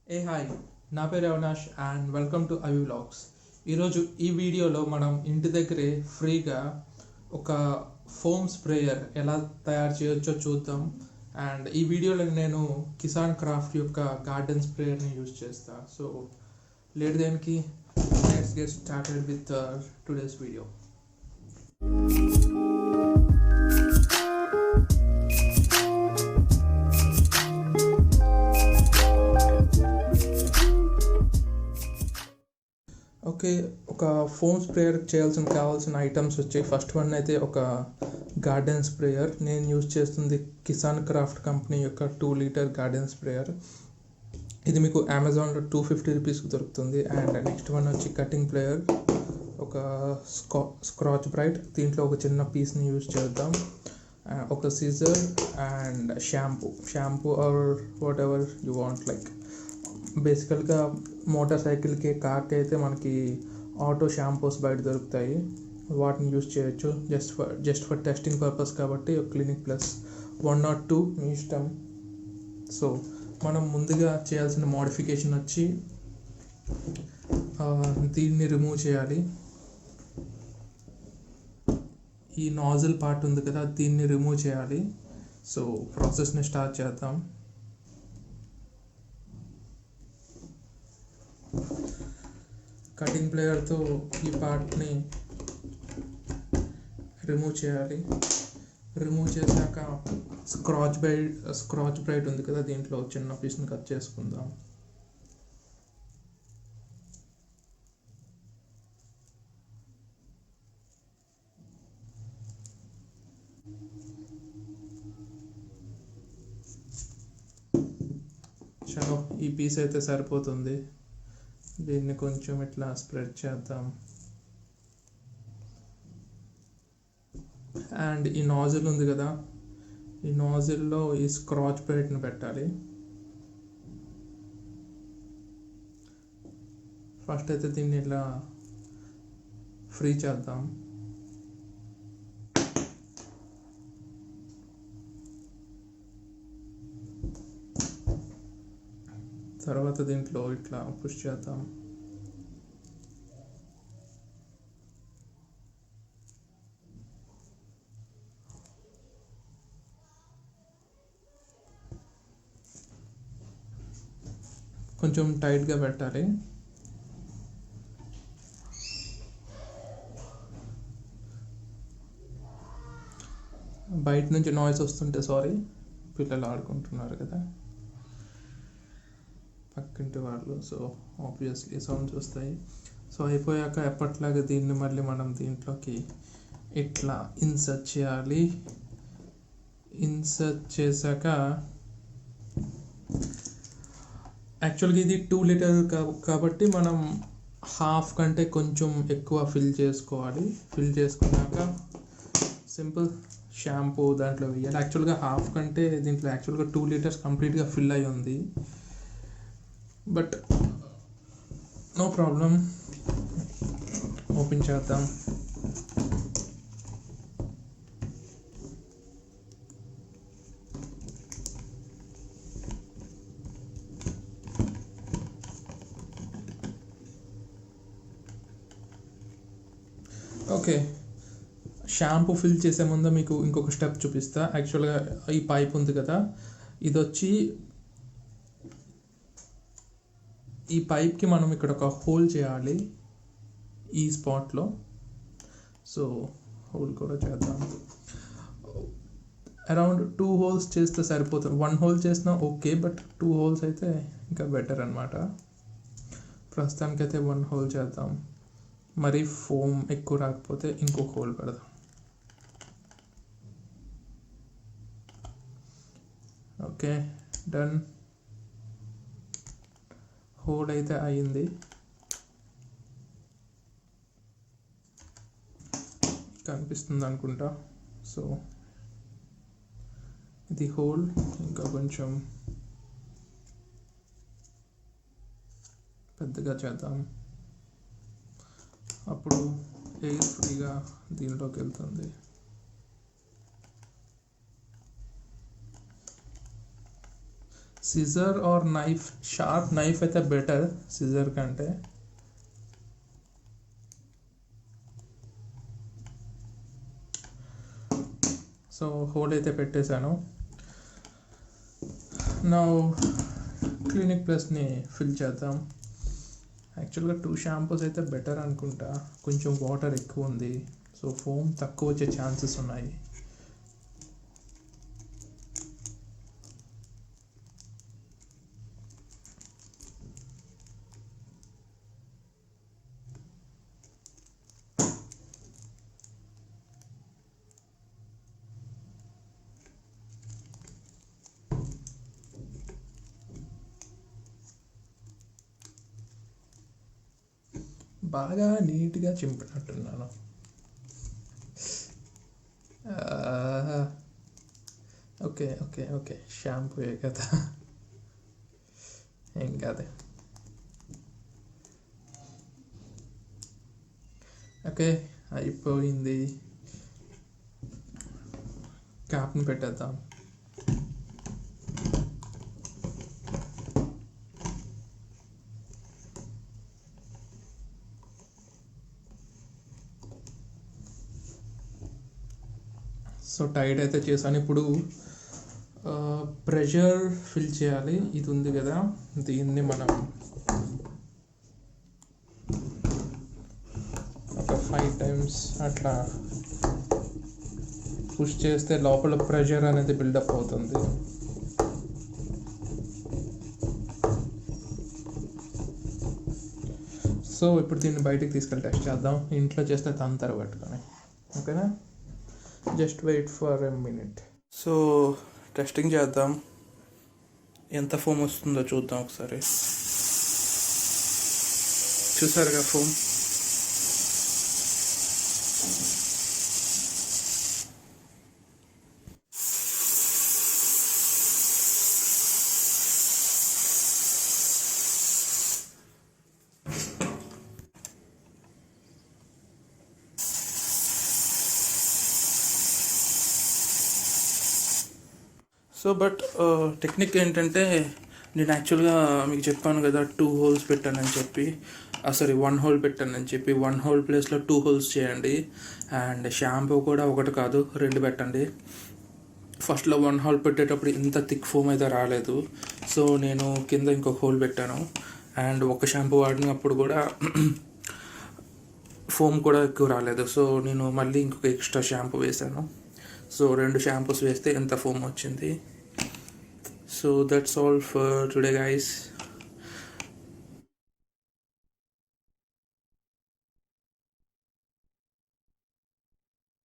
ఏ hi, నా పేరు Avinash and welcome to అవి వ్లాగ్స్. ఈరోజు ఈ వీడియోలో మనం ఇంటి దగ్గరే ఫ్రీగా ఒక ఫోమ్ స్ప్రేయర్ ఎలా తయారు చేయొచ్చో చూద్దాం. అండ్ ఈ వీడియోలో నేను కిసాన్ క్రాఫ్ట్ యొక్క గార్డెన్ స్ప్రేయర్ని యూజ్ చేస్తా. సో లేట్ దేనికి let's get started with today's video. Okay, ఒక ఫోమ్ స్ప్రేయర్ కావాల్సిన ఐటమ్స్ వచ్చి ఫస్ట్ వన్ అయితే ఒక గార్డెన్ స్ప్రేయర్. నేను యూజ్ చేస్తుంది కిసాన్ క్రాఫ్ట్ కంపెనీ యొక్క 2 లీటర్ గార్డెన్ స్ప్రేయర్. ఇది మీకు అమెజాన్లో 250 రూపీస్కి దొరుకుతుంది. అండ్ నెక్స్ట్ వన్ వచ్చి కటింగ్ ప్లేయర్, ఒక స్క్రాచ్ బ్రైట్, దీంట్లో ఒక చిన్న పీస్ని యూజ్ చేద్దాం. ఒక scissor and shampoo or whatever you want. Like బేసికల్గా మోటార్ సైకిల్కి, కార్కి అయితే మనకి ఆటో షాంపూస్ బయట దొరుకుతాయి, వాటిని యూజ్ చేయొచ్చు జస్ట్ ఫర్ టెస్టింగ్ పర్పస్. కాబట్టి క్లినిక్ ప్లస్ 1 or 2 మీ ఇష్టం. సో మనం ముందుగా చేయాల్సిన మోడిఫికేషన్ వచ్చి దీన్ని రిమూవ్ చేయాలి. ఈ నాజిల్ పార్ట్ ఉంది కదా, దీన్ని రిమూవ్ చేయాలి. సో ప్రాసెస్ని స్టార్ట్ చేద్దాం. కటింగ్ ప్లేయర్తో ఈ పార్ట్ని రిమూవ్ చేయాలి. రిమూవ్ చేశాక స్క్రాచ్ బ్రైట్ ఉంది కదా, దీంట్లో చిన్న పీస్ని కట్ చేసుకుందాం. చలో, ఈ పీస్ అయితే సరిపోతుంది. దీన్ని కొంచెం ఇట్లా స్ప్రెడ్ చేద్దాం. అండ్ ఈ నాజిల్ ఉంది కదా, ఈ నాజిల్లో ఈ స్క్రాచ్ బ్రైట్ని పెట్టాలి. ఫస్ట్ అయితే దీన్ని ఇట్లా ఫ్రీ చేద్దాం. తర్వాత దీంట్లో ఇట్లా పుష్ చేద్దాం. కొంచెం టైట్గా పెట్టాలి. బయట నుంచి నాయిస్ వస్తుంటే సారీ, పిల్లలు ఆడుకుంటున్నారు కదా పక్కింటి వాళ్ళు, సో ఆబ్వియస్లీ సౌండ్స్ వస్తాయి. సో అయిపోయాక ఎప్పట్లాగా దీన్ని మళ్ళీ మనం దీంట్లోకి ఇట్లా ఇన్సర్ట్ చేయాలి. ఇన్సర్ట్ చేశాక యాక్చువల్గా ఇది 2 లీటర్ కాబట్టి మనం హాఫ్ కంటే కొంచెం ఎక్కువ ఫిల్ చేసుకోవాలి. ఫిల్ చేసుకున్నాక సింపుల్ షాంపూ దాంట్లో వేయాలి. యాక్చువల్గా హాఫ్ కంటే దీంట్లో యాక్చువల్గా 2 లీటర్స్ కంప్లీట్గా ఫిల్ అయి ఉంది. బట్ నో ప్రాబ్లం, ఓపెన్ చేద్దాం. ఓకే, షాంపూ ఫిల్ చేసే ముందు మీకు ఇంకొక స్టెప్ చూపిస్తా. యాక్చువల్గా ఈ పైప్ ఉంది కదా, ఇది వచ్చి ఈ పైప్కి మనం ఇక్కడ ఒక హోల్ చేయాలి ఈ స్పాట్లో. సో హోల్ కూడా చేద్దాం. అరౌండ్ 2 హోల్స్ చేస్తే సరిపోతుంది. 1 హోల్ చేసినా ఓకే, బట్ 2 హోల్స్ అయితే ఇంకా బెటర్ అనమాట. ప్రస్తుతానికైతే 1 హోల్ చేద్దాం. మరి ఫోమ్ ఎక్కువ రాకపోతే ఇంకొక హోల్ పెడదాం. Okay, done. హోల్ అయితే అయింది. కనిపిస్తుంది అనుకుంటా. సో ఇది హోల్, ఇంకా కొంచెం పెద్దగా చేద్దాం. అప్పుడు ఎయిర్ ఫ్రీగా దీంట్లోకి వెళ్తుంది. Scissor or knife, sharp knife అయితే బెటర్ సిజర్ కంటే. సో హోల్ అయితే పెట్టేశాను. నా క్లినిక్ ప్లస్ని ఫిల్ చేద్దాం. యాక్చువల్గా 2 షాంపూస్ అయితే బెటర్ అనుకుంటా, కొంచెం వాటర్ ఎక్కువ ఉంది, సో ఫోమ్ తక్కువ వచ్చే ఛాన్సెస్ ఉన్నాయి. బాగా నీట్గా చింపినట్టున్నాను. ఓకే ఓకే ఓకే, షాంపూయే కదా, ఏం కాదు. ఓకే అయిపోయింది, క్యాప్ని పెట్టేద్దాం. సో టైట్ అయితే చేశాను. ఇప్పుడు ప్రెషర్ ఫిల్ చేయాలి. ఇది ఉంది కదా, దీన్ని మనం ఒక 5 times అట్లా పుష్ చేస్తే లోపల ప్రెషర్ అనేది బిల్డప్ అవుతుంది. సో ఇప్పుడు దీన్ని బయటికి తీసుకెళ్ళి టెస్ట్ చేద్దాం. ఇంట్లో చేస్తే తంతర పట్టుకొని. ఓకేనా, just wait for a minute. So testing చేద్దాం, ఎంత ఫోమ్ వస్తుందో చూద్దాం ఒకసారి. చూసారుగా ఫోమ్, సో బట్ టెక్నిక్ ఏంటంటే, నేను యాక్చువల్గా మీకు చెప్పాను కదా 2 holes పెట్టానని చెప్పి, సారీ 1 hole పెట్టానని చెప్పి. 1 hole ప్లేస్లో 2 holes చేయండి. అండ్ షాంపూ కూడా 1 కాదు 2 పెట్టండి. ఫస్ట్లో 1 hole పెట్టేటప్పుడు ఇంత థిక్ ఫోమ్ అయితే రాలేదు, సో నేను కింద ఇంకొక హోల్ పెట్టాను. అండ్ ఒక షాంపూ వాడినప్పుడు కూడా ఫోమ్ కూడా ఎక్కువ రాలేదు, సో నేను మళ్ళీ ఇంకొక ఎక్స్ట్రా షాంపూ వేసాను. సో 2 షాంపూస్ వేస్తే ఎంత ఫోమ్ వచ్చింది. So that's all for today guys.